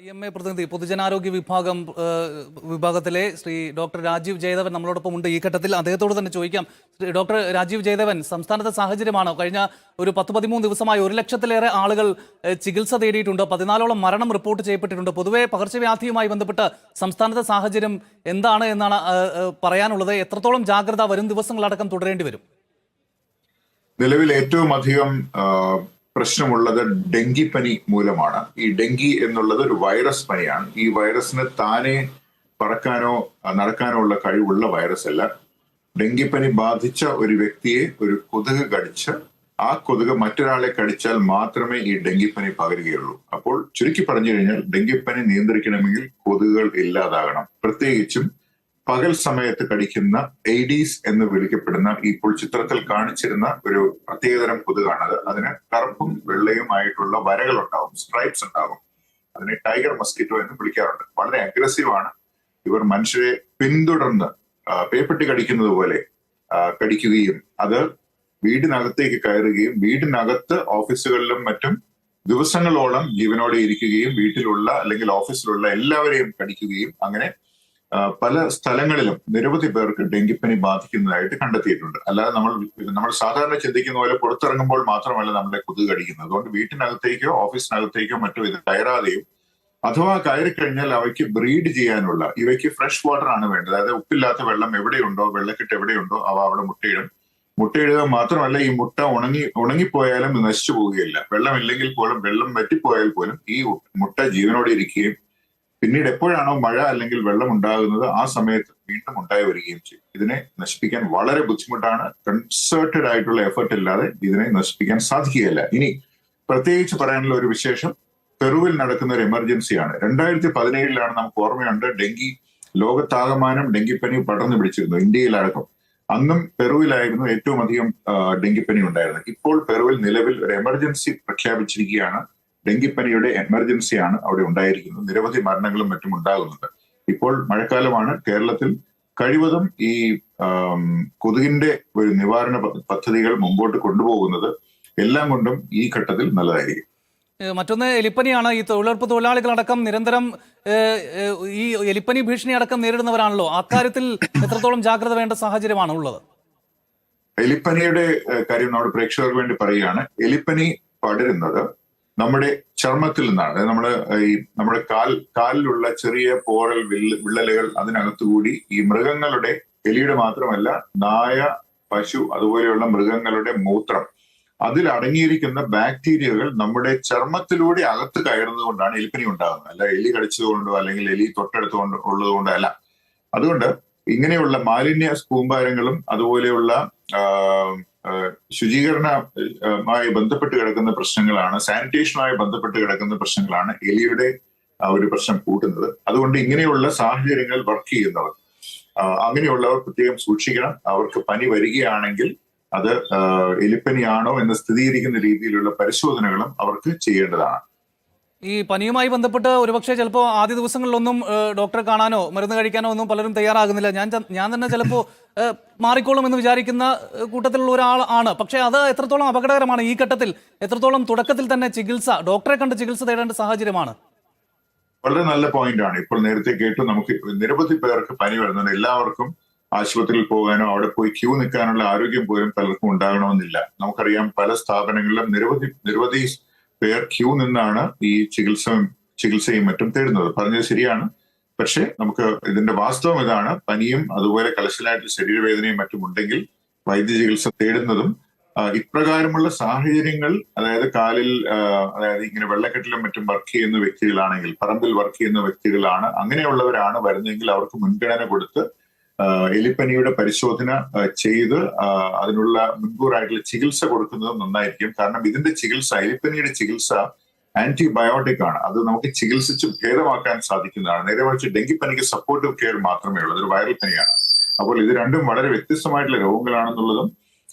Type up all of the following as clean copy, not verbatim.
IMA പ്രതിനിധി പൊതുജനാരോഗ്യ വിഭാഗത്തിലെ ശ്രീ ഡോക്ടർ രാജീവ് ജയദേവൻ നമ്മളോടൊപ്പം ഉണ്ട്. ഈ ഘട്ടത്തിൽ അദ്ദേഹത്തോട് തന്നെ ചോദിക്കാം. ഡോക്ടർ രാജീവ് ജയദേവൻ, സംസ്ഥാനത്തെ സാഹചര്യമാണോ? കഴിഞ്ഞ ഒരു 10-13 ദിവസമായി 1 ലക്ഷത്തിലേറെ ആളുകൾ ചികിത്സ തേടിയിട്ടുണ്ട്. 14ഓളം മരണം റിപ്പോർട്ട് ചെയ്യപ്പെട്ടിട്ടുണ്ട്. പൊതുവെ പകർച്ചവ്യാധിയുമായി ബന്ധപ്പെട്ട് സംസ്ഥാനത്തെ സാഹചര്യം എന്താണ് എന്നാണ് പറയാനുള്ളത്? എത്രത്തോളം ജാഗ്രത വരും ദിവസങ്ങളടക്കം തുടരേണ്ടി വരും? നിലവിൽ ഏറ്റവും അധികം പ്രശ്നമുള്ളത് ഡെങ്കിപ്പനി മൂലമാണ്. ഈ ഡെങ്കി എന്നുള്ളത് ഒരു വൈറസ് പനിയാണ്. ഈ വൈറസിന് താനെ പറക്കാനോ നടക്കാനോ ഉള്ള കഴിവുള്ള വൈറസ് അല്ല. ഡെങ്കിപ്പനി ബാധിച്ച ഒരു വ്യക്തിയെ ഒരു കൊതുക് കടിച്ച് ആ കൊതുക് മറ്റൊരാളെ കടിച്ചാൽ മാത്രമേ ഈ ഡെങ്കിപ്പനി പകരുകയുള്ളൂ. അപ്പോൾ ചുരുക്കി പറഞ്ഞു കഴിഞ്ഞാൽ ഡെങ്കിപ്പനി നിയന്ത്രിക്കണമെങ്കിൽ കൊതുകുകൾ ഇല്ലാതാകണം. പ്രത്യേകിച്ചും പകൽ സമയത്ത് കടിക്കുന്ന എയ്ഡീസ് എന്ന് വിളിക്കപ്പെടുന്ന ഇപ്പോൾ ചിത്രത്തിൽ കാണിച്ചിരുന്ന ഒരു പ്രത്യേകതരം കൊതുകാണത്. അതിന് കറുപ്പും വെള്ളയുമായിട്ടുള്ള വരകൾ ഉണ്ടാവും, സ്ട്രൈപ്സ് ഉണ്ടാകും. അതിനെ ടൈഗർ മസ്കിറ്റോ എന്ന് വിളിക്കാറുണ്ട്. വളരെ അഗ്രസീവ് ആണ്. ഇവർ മനുഷ്യരെ പിന്തുടർന്ന് പേപ്പട്ടി കടിക്കുന്നത് പോലെ കടിക്കുകയും അത് വീടിനകത്തേക്ക് കയറുകയും വീടിനകത്ത് ഓഫീസുകളിലും മറ്റും ദിവസങ്ങളോളം ജീവനോടെ ഇരിക്കുകയും വീട്ടിലുള്ള അല്ലെങ്കിൽ ഓഫീസിലുള്ള എല്ലാവരെയും കടിക്കുകയും അങ്ങനെ പല സ്ഥലങ്ങളിലും നിരവധി പേർക്ക് ഡെങ്കിപ്പനി ബാധിക്കുന്നതായിട്ട് കണ്ടെത്തിയിട്ടുണ്ട്. അല്ലാതെ നമ്മൾ സാധാരണ ചിന്തിക്കുന്ന പോലെ പുറത്തിറങ്ങുമ്പോൾ മാത്രമല്ല നമ്മളെ കൊതുക് കടിക്കുന്നത്. അതുകൊണ്ട് വീട്ടിനകത്തേക്കോ ഓഫീസിനകത്തേക്കോ മറ്റോ ഇത് കയറാതെയും അഥവാ കയറിക്കഴിഞ്ഞാൽ അവയ്ക്ക് ബ്രീഡ് ചെയ്യാനുള്ള ഇവയ്ക്ക് ഫ്രഷ് വാട്ടർ ആണ് വേണ്ടത്. അതായത് ഉപ്പില്ലാത്ത വെള്ളം എവിടെയുണ്ടോ, വെള്ളക്കെട്ട് എവിടെയുണ്ടോ അവ അവിടെ മുട്ടയിടും. മുട്ടയിടുക മാത്രമല്ല, ഈ മുട്ട ഉണങ്ങിപ്പോയാലും നശിച്ചു പോവുകയില്ല. വെള്ളമില്ലെങ്കിൽ പോലും, വെള്ളം വറ്റിപ്പോയാൽ പോലും ഈ മുട്ട ജീവനോടെ ഇരിക്കുകയും പിന്നീട് എപ്പോഴാണോ മഴ അല്ലെങ്കിൽ വെള്ളം ഉണ്ടാകുന്നത് ആ സമയത്ത് വീണ്ടും ഉണ്ടായി വരികയും ചെയ്യും. ഇതിനെ നശിപ്പിക്കാൻ വളരെ ബുദ്ധിമുട്ടാണ്. കൺസേർട്ടഡ് ആയിട്ടുള്ള എഫർട്ട് ഇല്ലാതെ ഇതിനെ നശിപ്പിക്കാൻ സാധിക്കുകയില്ല. ഇനി പ്രത്യേകിച്ച് പറയാനുള്ള ഒരു വിശേഷം പെറുവിൽ നടക്കുന്ന ഒരു എമർജൻസിയാണ്. 2017 നമുക്ക് ഓർമ്മയുണ്ട്, ഡെങ്കി ലോകത്താകമാനം ഡെങ്കിപ്പനി പടർന്നു പിടിച്ചിരുന്നു, ഇന്ത്യയിലടക്കം. അന്നും പെറുവിലായിരുന്നു ഏറ്റവും അധികം ഡെങ്കിപ്പനി ഉണ്ടായിരുന്നത്. ഇപ്പോൾ പെറുവിൽ നിലവിൽ ഒരു എമർജൻസി പ്രഖ്യാപിച്ചിരിക്കുകയാണ്. ഡെങ്കിപ്പനിയുടെ എമർജൻസിയാണ് അവിടെ ഉണ്ടായിരിക്കുന്നത്. നിരവധി മരണങ്ങളും മറ്റും ഉണ്ടാകുന്നുണ്ട്. ഇപ്പോൾ മഴക്കാലമാണ്. കേരളത്തിൽ കഴിവതും ഈ കൊതുകിന്റെ ഒരു നിവാരണ പദ്ധതികൾ മുമ്പോട്ട് കൊണ്ടുപോകുന്നത് എല്ലാം കൊണ്ടും ഈ ഘട്ടത്തിൽ നല്ലതായിരിക്കും. മറ്റൊന്ന് എലിപ്പനിയാണ്. ഈ തൊഴിലുറപ്പ് തൊഴിലാളികളടക്കം നിരന്തരം ഈ എലിപ്പനി ഭീഷണി അടക്കം നേരിടുന്നവരാണല്ലോ. അക്കാര്യത്തിൽ എത്രത്തോളം ജാഗ്രത വേണ്ട സാഹചര്യമാണ് ഉള്ളത്? എലിപ്പനിയുടെ കാര്യം നമ്മുടെ പ്രേക്ഷകർക്ക് വേണ്ടി പറയുകയാണ്. എലിപ്പനി പടരുന്നത് നമ്മുടെ ചർമ്മത്തിൽ നിന്നാണ്. നമ്മുടെ കാലിലുള്ള ചെറിയ പോറൽ വിള്ളലുകൾ, അതിനകത്തുകൂടി ഈ മൃഗങ്ങളുടെ, എലിയുടെ മാത്രമല്ല നായ, പശു അതുപോലെയുള്ള മൃഗങ്ങളുടെ മൂത്രം, അതിൽ അടങ്ങിയിരിക്കുന്ന ബാക്ടീരിയകൾ നമ്മുടെ ചർമ്മത്തിലൂടെ അകത്ത് കയറുന്നത് കൊണ്ടാണ് എലിപ്പനി ഉണ്ടാകുന്നത്. അല്ല എലി കടിച്ചതുകൊണ്ടോ അല്ലെങ്കിൽ എലി തൊട്ടടുത്ത് ഉള്ളത് കൊണ്ടോ അല്ല. അതുകൊണ്ട് ഇങ്ങനെയുള്ള മാലിന്യ കൂമ്പാരങ്ങളും അതുപോലെയുള്ള ശുചീകരണവുമായി ബന്ധപ്പെട്ട് കിടക്കുന്ന പ്രശ്നങ്ങളാണ്, സാനിറ്റേഷനുമായി ബന്ധപ്പെട്ട് കിടക്കുന്ന പ്രശ്നങ്ങളാണ് എലിയുടെ ഒരു പ്രശ്നം കൂട്ടുന്നത്. അതുകൊണ്ട് ഇങ്ങനെയുള്ള സാഹചര്യങ്ങൾ വർക്ക് ചെയ്യുന്നവർ, അങ്ങനെയുള്ളവർ പ്രത്യേകം സൂക്ഷിക്കണം. അവർക്ക് പനി വരികയാണെങ്കിൽ അത് എലിപ്പനിയാണോ എന്ന് സ്ഥിരീകരിക്കുന്ന രീതിയിലുള്ള പരിശോധനകളും അവർക്ക് ചെയ്യേണ്ടതാണ്. ഈ പനിയുമായി ബന്ധപ്പെട്ട് ഒരുപക്ഷെ ചിലപ്പോൾ ആദ്യ ദിവസങ്ങളിലൊന്നും ഡോക്ടറെ കാണാനോ മരുന്ന് കഴിക്കാനോ ഒന്നും പലരും തയ്യാറാകുന്നില്ല. ഞാൻ തന്നെ ചിലപ്പോൾ മാറിക്കോളും എന്ന് വിചാരിക്കുന്ന കൂട്ടത്തിലുള്ള ഒരാൾ ആണ്. പക്ഷേ അത് എത്രത്തോളം അപകടകരമാണ്? ഈ ഘട്ടത്തിൽ എത്രത്തോളം തുടക്കത്തിൽ തന്നെ ഡോക്ടറെ കണ്ട് ചികിത്സ തേടേണ്ട സാഹചര്യമാണ്? വളരെ നല്ല പോയിന്റ് ആണ്. ഇപ്പോൾ നേരത്തെ കേട്ടു, നമുക്ക് നിരവധി പേർക്ക് പനി വരുന്നുണ്ട്. എല്ലാവർക്കും ആശുപത്രിയിൽ പോകാനോ അവിടെ പോയി ക്യൂ നിൽക്കാനുള്ള ആരോഗ്യം പോലും പലർക്കും ഉണ്ടാകണമെന്നില്ല. നമുക്കറിയാം, പല സ്ഥാപനങ്ങളിലും നിരവധി പേർ ക്യൂ നിന്നാണ് ഈ ചികിത്സയും മറ്റും തേടുന്നത്. പറഞ്ഞത് ശരിയാണ്. പക്ഷെ നമുക്ക് ഇതിന്റെ വാസ്തവം ഇതാണ്. പനിയും അതുപോലെ കലശലായിട്ട് ശരീരവേദനയും മറ്റും ഉണ്ടെങ്കിൽ വൈദ്യ ചികിത്സ തേടുന്നതും ഇപ്രകാരമുള്ള സാഹചര്യങ്ങൾ, അതായത് കാലിൽ, അതായത് ഇങ്ങനെ വെള്ളക്കെട്ടിലും മറ്റും വർക്ക് ചെയ്യുന്ന വ്യക്തികളാണെങ്കിൽ, പറമ്പിൽ വർക്ക് ചെയ്യുന്ന വ്യക്തികളാണ്, അങ്ങനെയുള്ളവരാണ് വരുന്നതെങ്കിൽ അവർക്ക് മുൻഗണന കൊടുത്ത് എലിപ്പനിയുടെ പരിശോധന ചെയ്ത് അതിനുള്ള മുൻകൂറായിട്ടുള്ള ചികിത്സ കൊടുക്കുന്നതും നന്നായിരിക്കും. കാരണം ഇതിന്റെ ചികിത്സ, എലിപ്പനിയുടെ ചികിത്സ ആന്റിബയോട്ടിക് ആണ്. അത് നമുക്ക് ചികിത്സിച്ച് ഭേദമാക്കാൻ സാധിക്കുന്നതാണ്. നേരെ മറിച്ച് ഡെങ്കിപ്പനിക്ക് സപ്പോർട്ടീവ് കെയർ മാത്രമേ ഉള്ളൂ. അതൊരു വൈറൽ പനിയാണ്. അപ്പോൾ ഇത് രണ്ടും വളരെ വ്യത്യസ്തമായിട്ടുള്ള രോഗങ്ങളാണെന്നുള്ളതും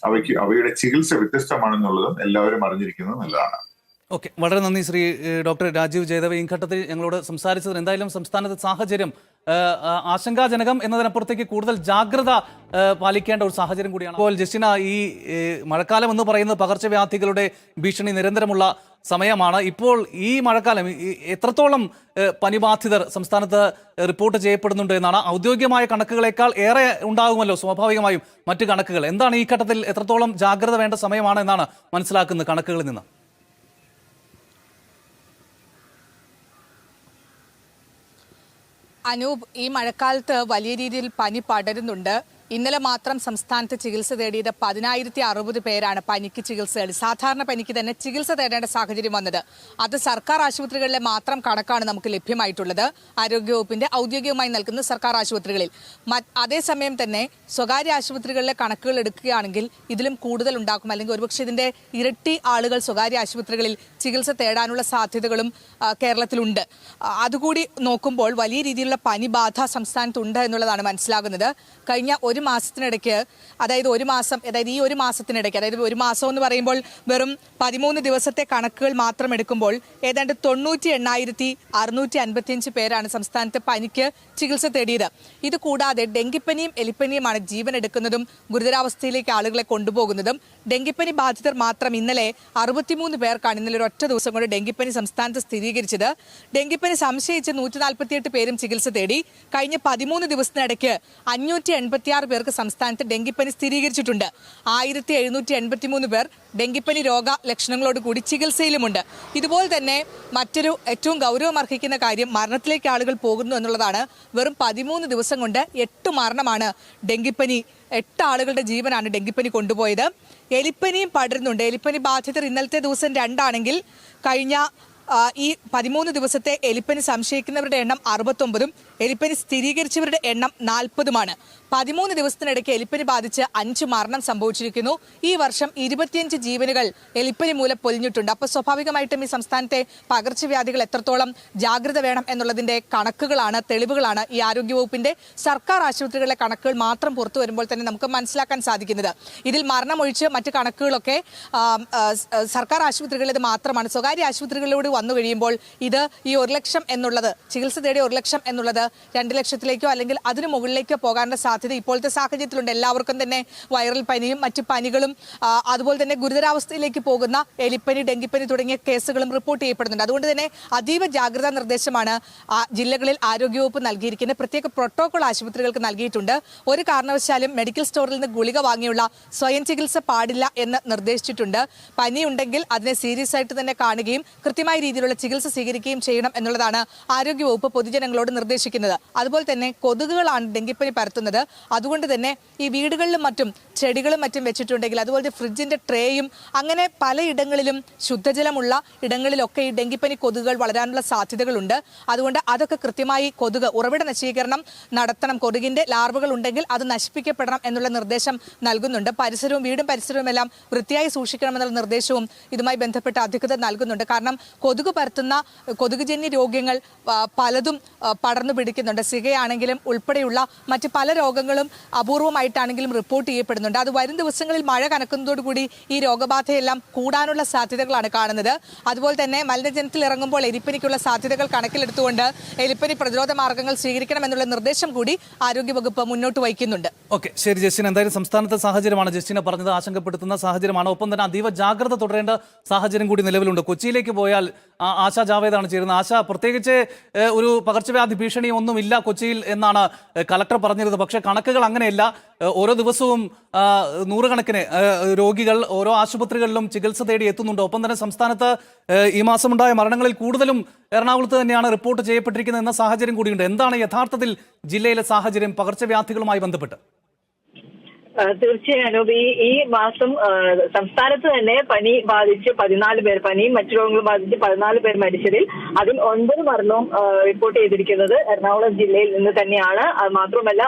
അവയുടെ ചികിത്സ വ്യത്യസ്തമാണെന്നുള്ളതും എല്ലാവരും അറിഞ്ഞിരിക്കുന്നത് നല്ലതാണ്. ഓക്കെ, വളരെ നന്ദി ശ്രീ ഡോക്ടർ രാജീവ് ജയദേവ്. ഈ ഘട്ടത്തിൽ ഞങ്ങളോട് സംസാരിച്ചതിന്. എന്തായാലും സംസ്ഥാനത്തെ സാഹചര്യം ആശങ്കാജനകം എന്നതിനപ്പുറത്തേക്ക് കൂടുതൽ ജാഗ്രത പാലിക്കേണ്ട ഒരു സാഹചര്യം കൂടിയാണ്. അപ്പോൾ ജസ്റ്റിന, ഈ മഴക്കാലം എന്ന് പറയുന്നത് പകർച്ചവ്യാധികളുടെ ഭീഷണി നിരന്തരമുള്ള സമയമാണ്. ഇപ്പോൾ ഈ മഴക്കാലം എത്രത്തോളം പനിബാധിതർ സംസ്ഥാനത്ത് റിപ്പോർട്ട് ചെയ്യപ്പെടുന്നുണ്ട് എന്നാണ്? ഔദ്യോഗികമായ കണക്കുകളേക്കാൾ ഏറെ ഉണ്ടാകുമല്ലോ സ്വാഭാവികമായും മറ്റു കണക്കുകൾ. എന്താണ് ഈ ഘട്ടത്തിൽ എത്രത്തോളം ജാഗ്രത വേണ്ട സമയമാണ് എന്നാണ് മനസ്സിലാക്കുന്നത് കണക്കുകളിൽ നിന്ന്? അനൂപ്, ഈ മഴക്കാലത്ത് വലിയ രീതിയിൽ പനി പടരുന്നുണ്ട്. ഇന്നലെ മാത്രം സംസ്ഥാനത്ത് ചികിത്സ തേടിയത് 10,060 പേരാണ് പനിക്ക് ചികിത്സ തേടി. സാധാരണ പനിക്ക് തന്നെ ചികിത്സ തേടേണ്ട സാഹചര്യം വന്നത്. അത് സർക്കാർ ആശുപത്രികളിലെ മാത്രം കണക്കാണ് നമുക്ക് ലഭ്യമായിട്ടുള്ളത്, ആരോഗ്യവകുപ്പിന്റെ ഔദ്യോഗികമായി നൽകുന്ന സർക്കാർ ആശുപത്രികളിൽ. അതേസമയം തന്നെ സ്വകാര്യ ആശുപത്രികളിലെ കണക്കുകൾ എടുക്കുകയാണെങ്കിൽ ഇതിലും കൂടുതൽ ഉണ്ടാക്കും, അല്ലെങ്കിൽ ഒരുപക്ഷെ ഇതിന്റെ ഇരട്ടി ആളുകൾ സ്വകാര്യ ആശുപത്രികളിൽ ചികിത്സ തേടാനുള്ള സാധ്യതകളും കേരളത്തിലുണ്ട്. അതുകൂടി നോക്കുമ്പോൾ വലിയ രീതിയിലുള്ള പനിബാധ സംസ്ഥാനത്തുണ്ട് എന്നുള്ളതാണ് മനസ്സിലാകുന്നത്. കഴിഞ്ഞ ഒരു മാസത്തിനിടയ്ക്ക്, അതായത് ഈ ഒരു മാസത്തിനിടയ്ക്ക്, അതായത് ഒരു മാസം എന്ന് പറയുമ്പോൾ വെറും 13 ദിവസത്തെ കണക്കുകൾ മാത്രം എടുക്കുമ്പോൾ ഏതാണ്ട് 98,655 പേരാണ് സംസ്ഥാനത്ത് പനിക്ക് ചികിത്സ തേടിയത്. ഇത് കൂടാതെ ഡെങ്കിപ്പനിയും എലിപ്പനിയുമാണ് ജീവൻ എടുക്കുന്നതും ഗുരുതരാവസ്ഥയിലേക്ക് ആളുകളെ കൊണ്ടുപോകുന്നതും. ഡെങ്കിപ്പനി ബാധിതർ മാത്രം ഇന്നലെ 63 പേർക്കാണ് ഇന്നലെ ഒരൊറ്റ ദിവസം കൊണ്ട് ഡെങ്കിപ്പനി സംസ്ഥാനത്ത് സ്ഥിരീകരിച്ചത്. ഡെങ്കിപ്പനി സംശയിച്ച് 148 പേരും ചികിത്സ തേടി. കഴിഞ്ഞ 13 ദിവസത്തിനിടയ്ക്ക് 586 പേർക്ക് സംസ്ഥാനത്ത് ഡെങ്കിപ്പനി സ്ഥിരീകരിച്ചിട്ടുണ്ട്. 1,783 പേർ ഡെങ്കിപ്പനി രോഗ ലക്ഷണങ്ങളോട് കൂടി ചികിത്സയിലുമുണ്ട്. ഇതുപോലെ തന്നെ മറ്റൊരു ഏറ്റവും ഗൗരവമർഹിക്കുന്ന കാര്യം മരണത്തിലേക്ക് ആളുകൾ പോകുന്നു എന്നുള്ളതാണ്. വെറും 13 ദിവസം കൊണ്ട് 8 മരണമാണ് ഡെങ്കിപ്പനി, 8 ആളുകളുടെ ജീവനാണ് ഡെങ്കിപ്പനി കൊണ്ടുപോയത്. എലിപ്പനിയും പടരുന്നുണ്ട്. എലിപ്പനി ബാധിതർ ഇന്നലത്തെ ദിവസം 2 ആണെങ്കിൽ കഴിഞ്ഞ ഈ 13 ദിവസത്തെ എലിപ്പനി സംശയിക്കുന്നവരുടെ എണ്ണം 69ഉം എലിപ്പനി സ്ഥിരീകരിച്ചവരുടെ എണ്ണം 40ഉമാണ്. 13 ദിവസത്തിനിടയ്ക്ക് എലിപ്പനി ബാധിച്ച് 5 മരണം സംഭവിച്ചിരിക്കുന്നു. ഈ വർഷം 25 ജീവനുകൾ എലിപ്പനി മൂലം പൊലിഞ്ഞിട്ടുണ്ട്. അപ്പോൾ സ്വാഭാവികമായിട്ടും ഈ സംസ്ഥാനത്തെ പകർച്ചവ്യാധികൾ എത്രത്തോളം ജാഗ്രത വേണം എന്നുള്ളതിന്റെ കണക്കുകളാണ്, തെളിവുകളാണ് ഈ ആരോഗ്യവകുപ്പിന്റെ സർക്കാർ ആശുപത്രികളിലെ കണക്കുകൾ മാത്രം പുറത്തു വരുമ്പോൾ തന്നെ നമുക്ക് മനസ്സിലാക്കാൻ സാധിക്കുന്നത്. ഇതിൽ മരണമൊഴിച്ച് മറ്റു കണക്കുകളൊക്കെ സർക്കാർ ആശുപത്രികളിൽ മാത്രമാണ്. സ്വകാര്യ ആശുപത്രികളിലൂടെ വന്നു കഴിയുമ്പോൾ ഇത് ഈ 1 ലക്ഷം എന്നുള്ളത്, ചികിത്സ തേടിയ 1 ലക്ഷം എന്നുള്ളത് 2 ലക്ഷത്തിലേക്കോ അല്ലെങ്കിൽ അതിനു മുകളിലേക്കോ പോകാനുള്ള സാധ്യത ഇപ്പോഴത്തെ സാഹചര്യത്തിലുണ്ട്. എല്ലാവർക്കും തന്നെ വൈറൽ പനിയും മറ്റു പനികളും അതുപോലെ തന്നെ ഗുരുതരാവസ്ഥയിലേക്ക് പോകുന്ന എലിപ്പനി, ഡെങ്കിപ്പനി തുടങ്ങിയ കേസുകളും റിപ്പോർട്ട് ചെയ്യപ്പെടുന്നുണ്ട്. അതുകൊണ്ട് തന്നെ അതീവ ജാഗ്രതാ നിർദ്ദേശമാണ് ജില്ലകളിൽ ആരോഗ്യവകുപ്പ് നൽകിയിരിക്കുന്നത്. പ്രത്യേക പ്രോട്ടോകോൾ ആശുപത്രികൾക്ക് നൽകിയിട്ടുണ്ട്. ഒരു കാരണവശാലും മെഡിക്കൽ സ്റ്റോറിൽ നിന്ന് ഗുളിക വാങ്ങിയുള്ള സ്വയം ചികിത്സ പാടില്ല എന്ന് നിർദ്ദേശിച്ചിട്ടുണ്ട്. പനിയുണ്ടെങ്കിൽ അതിനെ സീരിയസ് ആയിട്ട് തന്നെ കാണുകയും കൃത്യമായ രീതിയിലുള്ള ചികിത്സ സ്വീകരിക്കുകയും ചെയ്യണം എന്നുള്ളതാണ് ആരോഗ്യവകുപ്പ് പൊതുജനങ്ങളോട് നിർദ്ദേശിക്കുന്നത്. അതുപോലെ തന്നെ കൊതുകുകളാണ് ഡെങ്കിപ്പനി പരത്തുന്നത്. അതുകൊണ്ട് തന്നെ ഈ വീടുകളിലും മറ്റും ചെടികളും മറ്റും വെച്ചിട്ടുണ്ടെങ്കിൽ, അതുപോലെ ഫ്രിഡ്ജിന്റെ ട്രേയും, അങ്ങനെ പലയിടങ്ങളിലും ശുദ്ധജലമുള്ള ഇടങ്ങളിലൊക്കെ ഈ ഡെങ്കിപ്പനി കൊതുകുകൾ വളരാനുള്ള സാധ്യതകളുണ്ട്. അതുകൊണ്ട് അതൊക്കെ കൃത്യമായി ഉറവിട നശീകരണം നടത്തണം. കൊതുകിന്റെ ലാർവകൾ ഉണ്ടെങ്കിൽ അത് നശിപ്പിക്കപ്പെടണം എന്നുള്ള നിർദ്ദേശം നൽകുന്നുണ്ട്. വീടും പരിസരവും എല്ലാം വൃത്തിയായി സൂക്ഷിക്കണമെന്നുള്ള നിർദ്ദേശവും ഇതുമായി ബന്ധപ്പെട്ട അധികൃതർ നൽകുന്നുണ്ട്. കാരണം കൊതുക് പരത്തുന്ന കൊതുകുജന്യ രോഗങ്ങൾ പലതും പടർന്നു പിടിക്കുന്നുണ്ട്. സിഗയാണെങ്കിലും ഉൾപ്പെടെയുള്ള മറ്റ് പല രോഗങ്ങളും അപൂർവമായിട്ടാണെങ്കിലും റിപ്പോർട്ട് ചെയ്യപ്പെടുന്നുണ്ട്. അത് വരും ദിവസങ്ങളിൽ മഴ കനക്കുന്നതോടുകൂടി ഈ രോഗബാധയെല്ലാം കൂടാനുള്ള സാധ്യതകളാണ് കാണുന്നത്. അതുപോലെ തന്നെ മലിനജലത്തിൽ ഇറങ്ങുമ്പോൾ എലിപ്പനിക്കുള്ള സാധ്യതകൾ കണക്കിലെടുത്തുകൊണ്ട് എലിപ്പനി പ്രതിരോധ മാർഗങ്ങൾ സ്വീകരിക്കണം എന്നുള്ള നിർദ്ദേശം കൂടി ആരോഗ്യവകുപ്പ് മുന്നോട്ട് വയ്ക്കുന്നുണ്ട്. ഓക്കെ, ശരി ജസ്റ്റിൻ. എന്തായാലും സംസ്ഥാനത്തെ സാഹചര്യമാണ് ജസ്റ്റിനെ പറഞ്ഞത്, ആശങ്കപ്പെടുത്തുന്ന സാഹചര്യമാണ്. ഒപ്പം തന്നെ അതീവ ജാഗ്രത തുടരേണ്ട സാഹചര്യം കൂടി നിലവിലുണ്ട്. കൊച്ചിയിലേക്ക് പോയാൽ ആശാ ജാവേദാണ് ചേരുന്നത്. ആശ, പ്രത്യേകിച്ച് ഒരു പകർച്ചവ്യാധി ഭീഷണിയും ഒന്നുമില്ല കൊച്ചിയിൽ എന്നാണ് കളക്ടർ പറഞ്ഞിരുന്നത്. പക്ഷേ കണക്കുകൾ അങ്ങനെയല്ല. ഓരോ ദിവസവും നൂറുകണക്കിന് രോഗികൾ ഓരോ ആശുപത്രികളിലും ചികിത്സ തേടി എത്തുന്നുണ്ട്. ഒപ്പം തന്നെ സംസ്ഥാനത്ത് ഈ മാസമുണ്ടായ മരണങ്ങളിൽ കൂടുതലും എറണാകുളത്ത് തന്നെയാണ് റിപ്പോർട്ട് ചെയ്യപ്പെട്ടിരിക്കുന്നത് എന്ന സാഹചര്യം കൂടിയുണ്ട്. എന്താണ് യഥാർത്ഥത്തിൽ ജില്ലയിലെ സാഹചര്യം പകർച്ചവ്യാധികളുമായി ബന്ധപ്പെട്ട്? തീർച്ചയായും ഈ മാസം സംസ്ഥാനത്ത് തന്നെ പനി ബാധിച്ച് 14 പേർ, പനിയും മറ്റു രോഗങ്ങളും ബാധിച്ച് 14 പേർ മരിച്ചതിൽ അതിൽ 9 മരണവും റിപ്പോർട്ട് ചെയ്തിരിക്കുന്നത് എറണാകുളം ജില്ലയിൽ നിന്ന് തന്നെയാണ്. അത് മാത്രമല്ല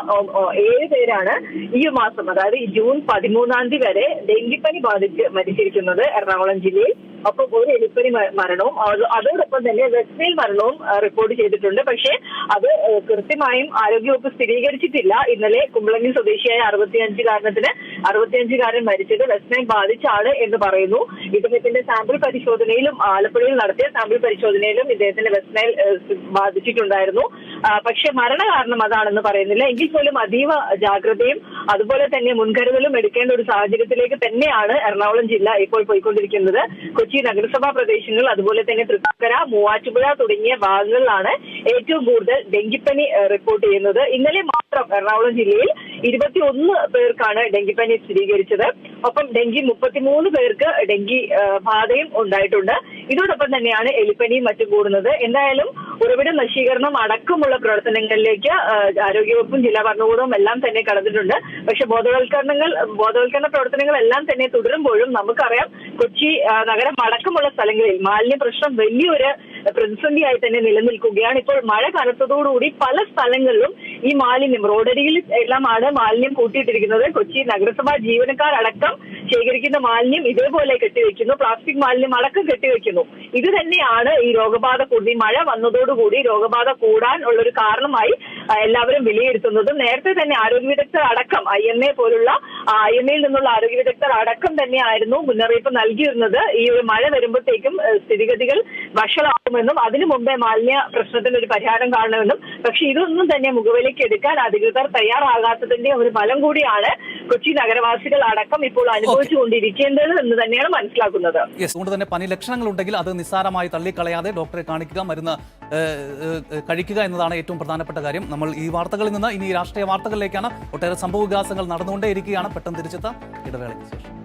7 പേരാണ് ഈ മാസം, അതായത് ജൂൺ 13 വരെ ഡെങ്കിപ്പനി ബാധിച്ച് മരിച്ചിരിക്കുന്നത് എറണാകുളം ജില്ലയിൽ. ഒപ്പം ഒരു എലിപ്പനി മരണവും അതോടൊപ്പം തന്നെ വെസ്റ്റ്നൈൽ മരണവും റിപ്പോർട്ട് ചെയ്തിട്ടുണ്ട്. പക്ഷേ അത് കൃത്യമായും ആരോഗ്യവകുപ്പ് സ്ഥിരീകരിച്ചിട്ടില്ല. ഇന്നലെ കുമ്പളങ്ങി സ്വദേശിയായ 65 ഉദാഹരണത്തിന് 65-കാരൻ മരിച്ചത് വെസ്റ്റ് നൈൽ ബാധിച്ചാണ് എന്ന് പറയുന്നു. ഇദ്ദേഹത്തിന്റെ സാമ്പിൾ പരിശോധനയിലും ആലപ്പുഴയിൽ നടത്തിയ സാമ്പിൾ പരിശോധനയിലും ഇദ്ദേഹത്തിന്റെ വെസ്റ്റ് നൈൽ ബാധിച്ചിട്ടുണ്ടായിരുന്നു. പക്ഷെ മരണകാരണം അതാണെന്ന് പറയുന്നില്ല. എങ്കിൽ പോലും അതീവ ജാഗ്രതയും അതുപോലെ തന്നെ മുൻകരുതലും എടുക്കേണ്ട ഒരു സാഹചര്യത്തിലേക്ക് തന്നെയാണ് എറണാകുളം ജില്ല ഇപ്പോൾ പോയിക്കൊണ്ടിരിക്കുന്നത്. കൊച്ചി നഗരസഭാ പ്രദേശങ്ങൾ അതുപോലെ തന്നെ തൃക്കാക്കര, മൂവാറ്റുപുഴ തുടങ്ങിയ ഭാഗങ്ങളിലാണ് ഏറ്റവും കൂടുതൽ ഡെങ്കിപ്പനി റിപ്പോർട്ട് ചെയ്യുന്നത്. ഇന്നലെ മാത്രം എറണാകുളം ജില്ലയിൽ 21 പേർക്കാണ് ഡെങ്കിപ്പനി സ്ഥിരീകരിച്ചത്. ഒപ്പം ഡെങ്കി 33 പേർക്ക് ഡെങ്കി ബാധയും ഉണ്ടായിട്ടുണ്ട്. ഇതോടൊപ്പം തന്നെയാണ് എലിപ്പനിയും മറ്റും കൂടുന്നത്. എന്തായാലും ഉറവിട നശീകരണം അടക്കമുള്ള പ്രവർത്തനങ്ങളിലേക്ക് ആരോഗ്യവകുപ്പും ജില്ലാ ഭരണകൂടവും എല്ലാം തന്നെ കടന്നിട്ടുണ്ട്. പക്ഷെ ബോധവൽക്കരണ പ്രവർത്തനങ്ങളെല്ലാം തന്നെ തുടരുമ്പോഴും നമുക്കറിയാം കൊച്ചി നഗരം അടക്കമുള്ള സ്ഥലങ്ങളിൽ മാലിന്യ പ്രശ്നം വലിയൊരു പ്രതിസന്ധിയായി തന്നെ നിലനിൽക്കുകയാണ്. ഇപ്പോൾ മഴ കനത്തതോടുകൂടി പല സ്ഥലങ്ങളിലും ഈ മാലിന്യം റോഡരികിൽ എല്ലാമാണ് മാലിന്യം കൂട്ടിയിട്ടിരിക്കുന്നത്. കൊച്ചി നഗരസഭാ ജീവനക്കാരടക്കം ശേഖരിക്കുന്ന മാലിന്യം ഇതേപോലെ കെട്ടിവെക്കുന്നു. പ്ലാസ്റ്റിക് മാലിന്യം അടക്കം കെട്ടിവെക്കുന്നു. ഇത് തന്നെയാണ് ഈ രോഗബാധ കൂടി മഴ വന്നതോടുകൂടി രോഗബാധ കൂടാൻ ഉള്ളൊരു കാരണമായി എല്ലാവരും വിലയിരുത്തുന്നതും. നേരത്തെ തന്നെ ആരോഗ്യ വിദഗ്ധർ അടക്കം IMA പോലുള്ള IMAയിൽ നിന്നുള്ള ആരോഗ്യ വിദഗ്ധർ അടക്കം തന്നെയായിരുന്നു മുന്നറിയിപ്പ് നൽകിയിരുന്നത്. ഈ ഒരു മഴ വരുമ്പോഴത്തേക്കും സ്ഥിതിഗതികൾ വഷളാകുമെന്നും അതിനു മുമ്പേ മാലിന്യ പ്രശ്നത്തിന് ഒരു പരിഹാരം കാണണമെന്നും. പക്ഷെ ഇതൊന്നും തന്നെ മുഖവിലേക്ക് എടുക്കാൻ അധികൃതർ തയ്യാറാകാത്തതിന്റെ ഒരു ഫലം കൂടിയാണ് കൊച്ചി നഗരവാസികൾ അടക്കം ഇപ്പോൾ അനുഭവിച്ചുകൊണ്ടിരിക്കേണ്ടത് എന്ന് തന്നെയാണ് മനസ്സിലാക്കുന്നത്. അതുകൊണ്ട് തന്നെ പനി ലക്ഷണങ്ങൾ ഉണ്ടെങ്കിൽ അത് നിസ്സാരമായി തള്ളിക്കളയാതെ ഡോക്ടറെ കാണിക്കുക, മരുന്ന് കഴിക്കുക എന്നതാണ് ഏറ്റവും പ്രധാനപ്പെട്ട കാര്യം. നമ്മൾ ഈ വാർത്തകളിൽ നിന്ന് ഇനി രാഷ്ട്രീയ വാർത്തകളിലേക്കാണ്. ഒട്ടേറെ സംഭവ വികാസങ്ങൾ നടന്നുകൊണ്ടേയിരിക്കുകയാണ്. പെട്ടെന്ന് തിരിച്ചെത്താം ഇടവേളയ്ക്ക് ശേഷം.